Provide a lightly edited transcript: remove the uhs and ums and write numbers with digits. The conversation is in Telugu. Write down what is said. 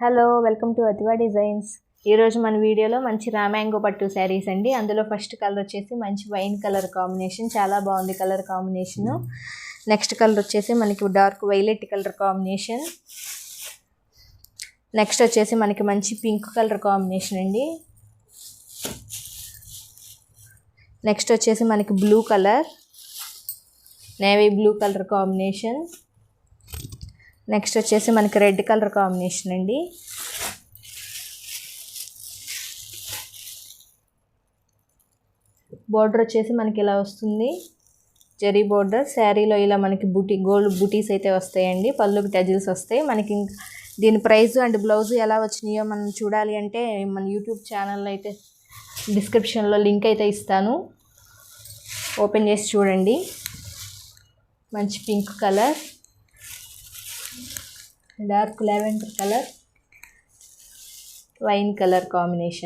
Hello welcome to Athiva designs. ఈరోజు మన వీడియోలో మంచి రామ్యాంగో పట్టు శారీస్ అండి. అందులో ఫస్ట్ కలర్ వచ్చేసి మంచి వైన్ కలర్ కాంబినేషన్, చాలా బాగుంది కలర్ కాంబినేషను. నెక్స్ట్ కలర్ వచ్చేసి మనకి dark violet colour combination. Next వచ్చేసి మనకి మంచి పింక్ కలర్ కాంబినేషన్ అండి. నెక్స్ట్ వచ్చేసి మనకి blue colour, navy blue colour combination. Next వచ్చేసి మనకి రెడ్ కలర్ కాంబినేషన్ అండి. బోర్డర్ వచ్చేసి మనకి ఇలా వస్తుంది, జరీ బోర్డర్. శారీలో ఇలా మనకి గోల్డ్ బూటీస్ అయితే వస్తాయండి, పళ్ళుకి టజిల్స్ వస్తాయి మనకి. దీని ప్రైస్ అండ్ బ్లౌజ్ ఎలా వచ్చినాయో మనం చూడాలి అంటే మన యూట్యూబ్ ఛానల్లో అయితే డిస్క్రిప్షన్లో లింక్ అయితే ఇస్తాను, ఓపెన్ చేసి చూడండి. మంచి pink colour, dark lavender colour, wine colour combination.